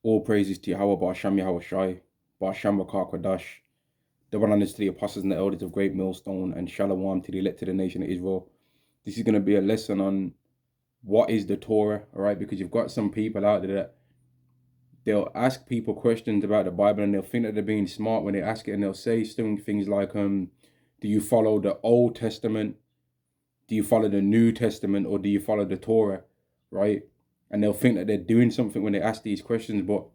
All praises to Yahweh, Ba'asham Yahweh Shai, Ba'asham Rakah Kwadash, double honors to the apostles and the elders of Great Millstone, and Shalom to the elect of the nation of Israel. This is going to be a lesson on what is the Torah, all right? Because you've got some people out there that they'll ask people questions about the Bible and they'll think that they're being smart when they ask it, and they'll say things like, do you follow the Old Testament? Do you follow the New Testament, or do you follow the Torah, right? And they'll think that they're doing something when they ask these questions. But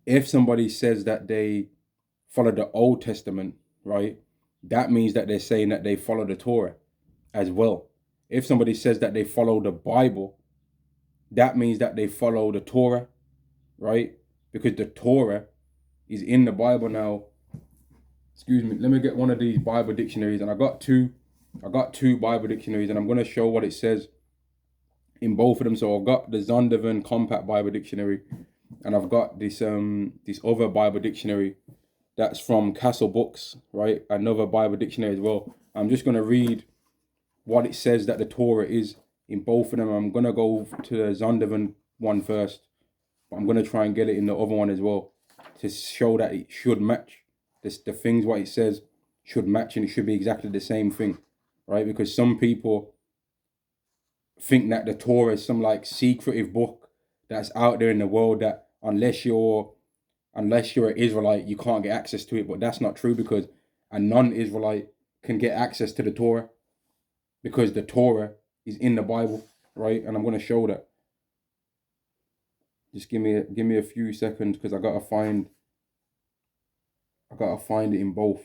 if somebody says that they follow the Old Testament, right, that means that they're saying that they follow the Torah as well. If somebody says that they follow the Bible, that means that they follow the Torah, right? Because the Torah is in the Bible now. Excuse me, let me get one of these Bible dictionaries, and I got two Bible dictionaries, and I'm going to show what it says in both of them. So I've got the Zondervan Compact Bible Dictionary, and I've got this other Bible dictionary that's from Castle Books, right? Another Bible dictionary as well. I'm just going to read what it says that the Torah is in both of them. I'm going to go to the Zondervan one first, but I'm going to try and get it in the other one as well to show that it should match. The things what it says should match, and it should be exactly the same thing, right? Because some people think that the Torah is some like secretive book that's out there in the world that unless you're an Israelite, you can't get access to it. But that's not true, because a non-Israelite can get access to the Torah, because the Torah is in the Bible, right? And I'm going to show that. Just give me a few seconds, because I gotta find it in both.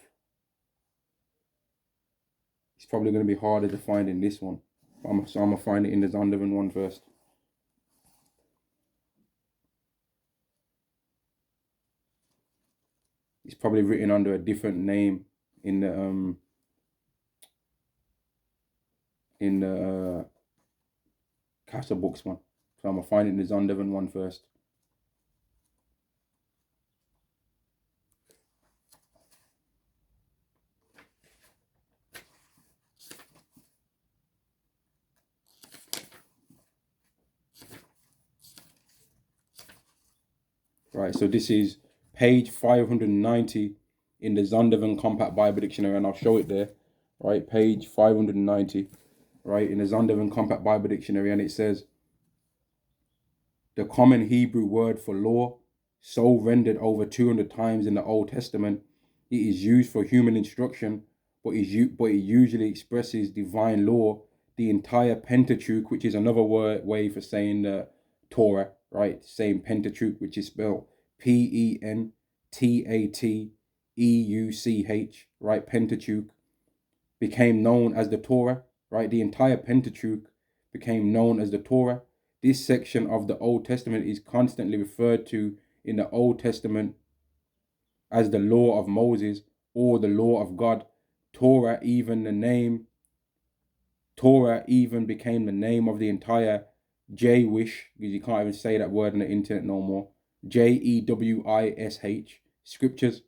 It's probably going to be harder to find in this one. So I'm going to find it in the Zondervan one first. It's probably written under a different name in the Castle Books one. So I'm going to find it in the Zondervan one first. Right, so this is page 590 in the Zondervan Compact Bible Dictionary, and I'll show it there. Right, page 590, right, in the Zondervan Compact Bible Dictionary, and it says, the common Hebrew word for law, so rendered over 200 times in the Old Testament, it is used for human instruction, but it usually expresses divine law. The entire Pentateuch, which is another way for saying the Torah, right? Same Pentateuch, which is spelled Pentateuch, right? Pentateuch became known as the Torah, right? The entire Pentateuch became known as the Torah. This section of the Old Testament is constantly referred to in the Old Testament as the law of Moses or the law of God. Torah even became the name of the entire Jewish, because you can't even say that word on the internet no more, Jewish scriptures.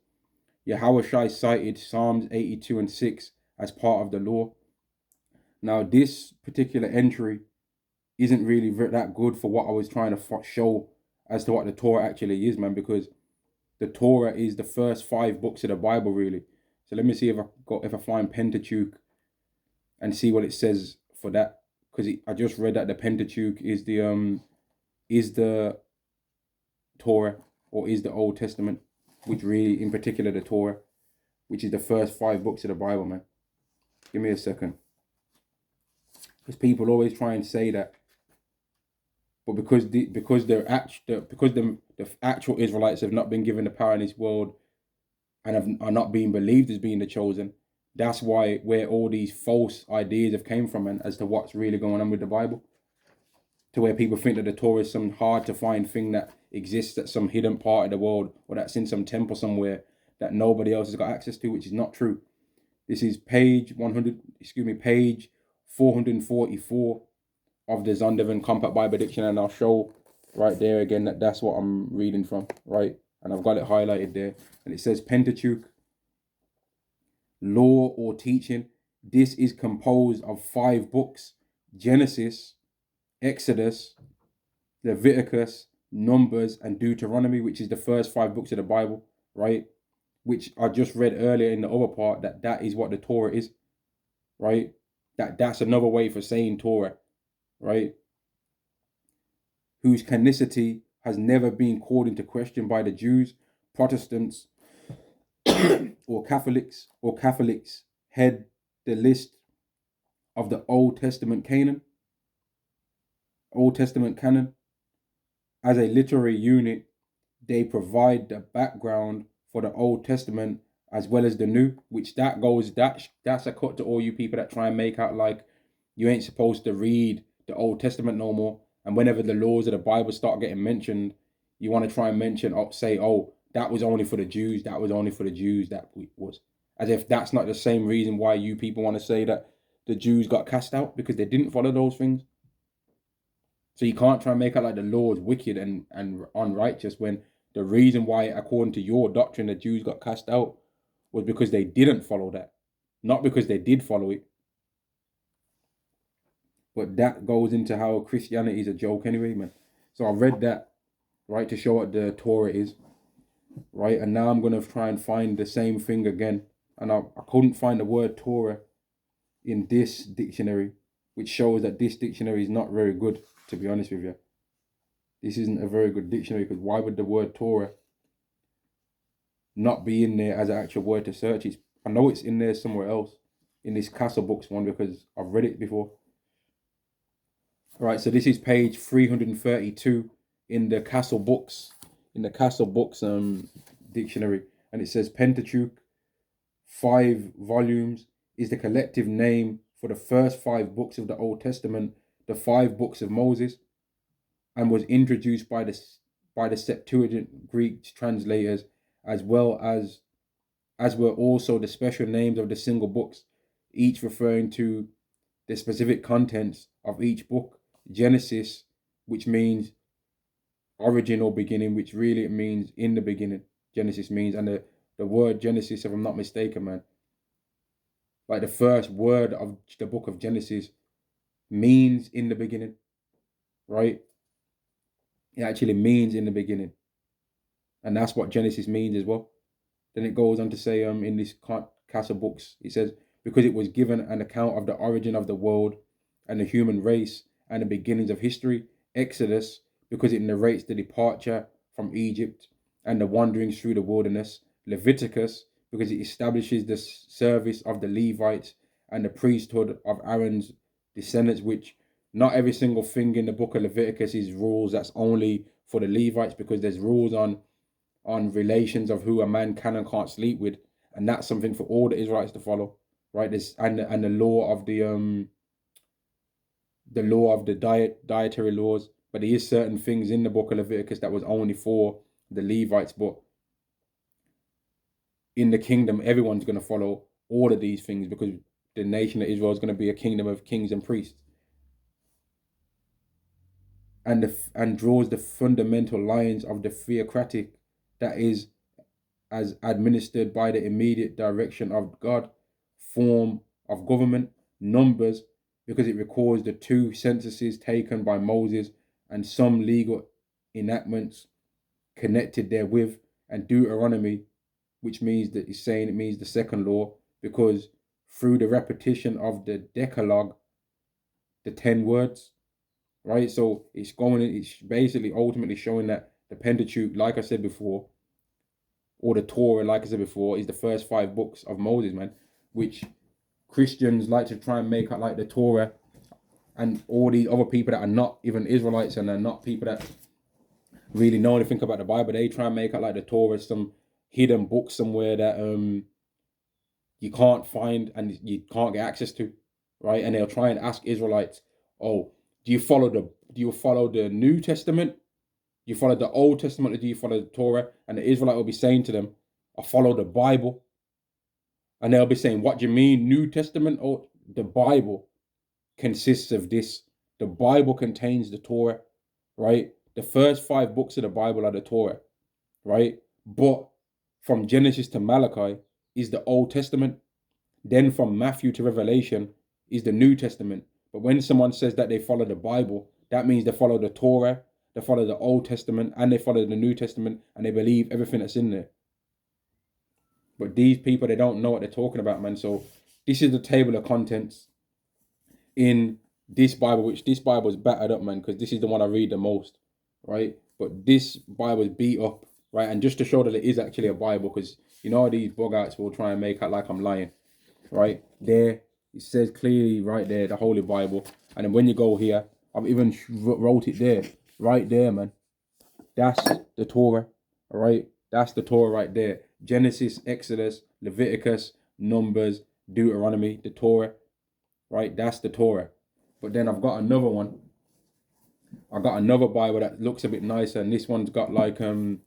Yahweh Shai cited Psalms 82 and 6 as part of the law. Now, this particular entry isn't really that good for what I was trying to show as to what the Torah actually is, man, because the Torah is the first 5 books of the Bible, really. So let me see if I find Pentateuch and see what it says for that, because I just read that the Pentateuch is the Torah, or is the Old Testament, which really, in particular, the Torah, which is the first 5 books of the Bible, man. Give me a second, because people always try and say that, but because the actual Israelites have not been given the power in this world and are not being believed as being the chosen, that's where all these false ideas have came from, and as to what's really going on with the Bible, to where people think that the Torah is some hard to find thing that exists at some hidden part of the world, or that's in some temple somewhere that nobody else has got access to, which is not true. This is page 444 of the Zondervan Compact Bible Dictionary, and I'll show right there again that that's what I'm reading from, right? And I've got it highlighted there, and it says Pentateuch, law or teaching. This is composed of 5 books: Genesis, Exodus, Leviticus, Numbers, and Deuteronomy, which is the first 5 books of the Bible, right? Which I just read earlier in the other part, that is what the Torah is, right? That's another way for saying Torah, right? Whose canonicity has never been called into question by the Jews, Protestants, or Catholics head the list of the Old Testament canon as a literary unit. They provide the background for the Old Testament as well as the New, which that's a cut to all you people that try and make out like you ain't supposed to read the Old Testament no more. And whenever the laws of the Bible start getting mentioned, you want to try and say, oh, that was only for the Jews. That was only for the Jews. That was as if that's not the same reason why you people want to say that the Jews got cast out, because they didn't follow those things. So you can't try and make out like the law is wicked and unrighteous when the reason why, according to your doctrine, the Jews got cast out was because they didn't follow that, not because they did follow it. But that goes into how Christianity is a joke anyway, man. So I read that, right, to show what the Torah is, right? And now I'm going to try and find the same thing again. And I couldn't find the word Torah in this dictionary, which shows that this dictionary is not very good, to be honest with you. This isn't a very good dictionary, because why would the word Torah not be in there as an actual word to search? I know it's in there somewhere else, in this Castle Books one, because I've read it before. All right, so this is page 332 in the Castle Books, dictionary, and it says Pentateuch, 5 volumes, is the collective name for the first 5 books of the Old Testament, the 5 books of Moses, and was introduced by the Septuagint Greek translators, as well as were also the special names of the single books, each referring to the specific contents of each book. Genesis, which means origin or beginning, which really it means in the beginning. Genesis means, and the word Genesis, if I'm not mistaken, man, like the first word of the book of Genesis means in the beginning, right? It actually means in the beginning, and that's what Genesis means as well. Then it goes on to say, in this Castle Books, it says, because it was given an account of the origin of the world and the human race and the beginnings of history. Exodus, because it narrates the departure from Egypt and the wanderings through the wilderness. Leviticus, because it establishes the service of the Levites and the priesthood of Aaron's descendants, which not every single thing in the book of Leviticus is rules that's only for the Levites, because there's rules on relations of who a man can and can't sleep with, and that's something for all the Israelites to follow, right? This and the law of the dietary laws. But there is certain things in the book of Leviticus that was only for the Levites, but in the kingdom everyone's going to follow all of these things, because the nation of Israel is going to be a kingdom of kings and priests, and draws the fundamental lines of the theocratic, that is, as administered by the immediate direction of God, form of government. Numbers, because it records the 2 censuses taken by Moses and some legal enactments connected therewith. And Deuteronomy, which means that it means the second law, because through the repetition of the Decalogue, the 10 words, right? So it's basically ultimately showing that the Pentateuch, like I said before, or the Torah, like I said before, is the first 5 books of Moses, man, which Christians like to try and make out like the Torah, and all these other people that are not even Israelites and are not people that really know anything about the Bible, they try and make out like the Torah is some hidden book somewhere that you can't find and you can't get access to, right? And they'll try and ask Israelites, oh, do you follow the New Testament? Do you follow the Old Testament, or do you follow the Torah? And the Israelite will be saying to them, I follow the Bible. And they'll be saying, what do you mean, New Testament? Or the Bible consists of this. The Bible contains the Torah, right? The first 5 books of the Bible are the Torah, right? But from Genesis to Malachi is the Old Testament. Then from Matthew to Revelation is the New Testament. But when someone says that they follow the Bible, that means they follow the Torah they follow the Old Testament and they follow the New Testament, and they believe everything that's in there. But these people, they don't know what they're talking about, man. So this is the table of contents in this Bible, which this Bible is battered up, man, because this is the one I read the most, right? But this Bible is beat up, right? And just to show that it is actually a Bible, because you know these bug outs will try and make out like I'm lying, right? There, it says clearly right there, the Holy Bible. And then when you go here, I've even wrote it there, right there, man. That's the Torah, all right? That's the Torah right there. Genesis, Exodus, Leviticus, Numbers, Deuteronomy, the Torah, right? That's the Torah. But then I've got another one. I got another Bible that looks a bit nicer, and this one's got like some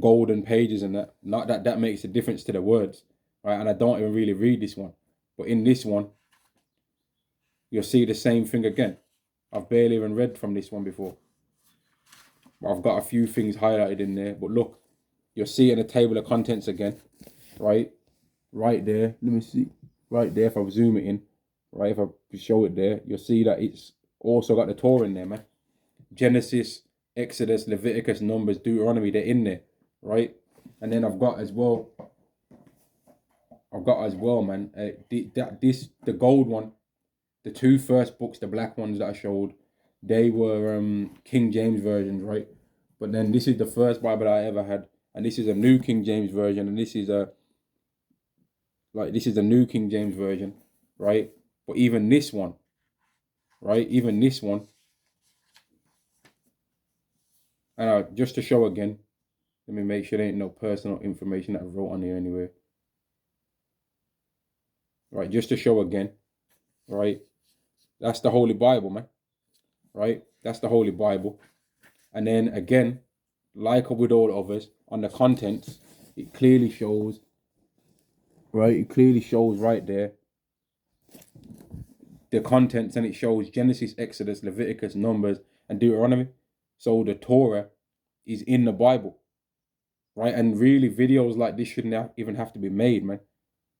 golden pages and that. Not that makes a difference to the words, right? And I don't even really read this one. But in this one, you'll see the same thing again. I've barely even read from this one before. I've got a few things highlighted in there, but look, you'll see in the table of contents again, right? Right there. Let me see. Right there, if I zoom it in, right? If I show it there, you'll see that it's also got the Torah in there, man. Genesis, Exodus, Leviticus, Numbers, Deuteronomy, they're in there, right? And then I've got as well, man, the gold one, the two first books, the black ones that I showed, they were King James versions, right? But then this is the first Bible I ever had, and this is a new King James version, and this is a new King James version, right? But even this one, right? Even this one, and just to show again, let me make sure there ain't no personal information that I wrote on here anywhere. Right, just to show again, right? That's the Holy Bible, man. Right? That's the Holy Bible. And then again, like with all others, on the contents, it clearly shows, right? It clearly shows right there the contents, and it shows Genesis, Exodus, Leviticus, Numbers, and Deuteronomy. So the Torah is in the Bible, right? And really, videos like this shouldn't even have to be made, man,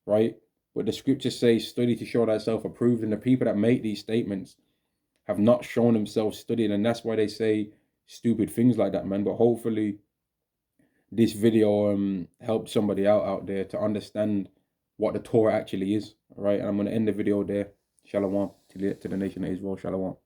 right? But the scriptures say, study to show thyself approved, and the people that make these statements have not shown themselves studied, and that's why they say stupid things like that, man. But hopefully this video helped somebody out there to understand what the Torah actually is, right? And I'm going to end the video there. Shalom to the nation of Israel. Shalom.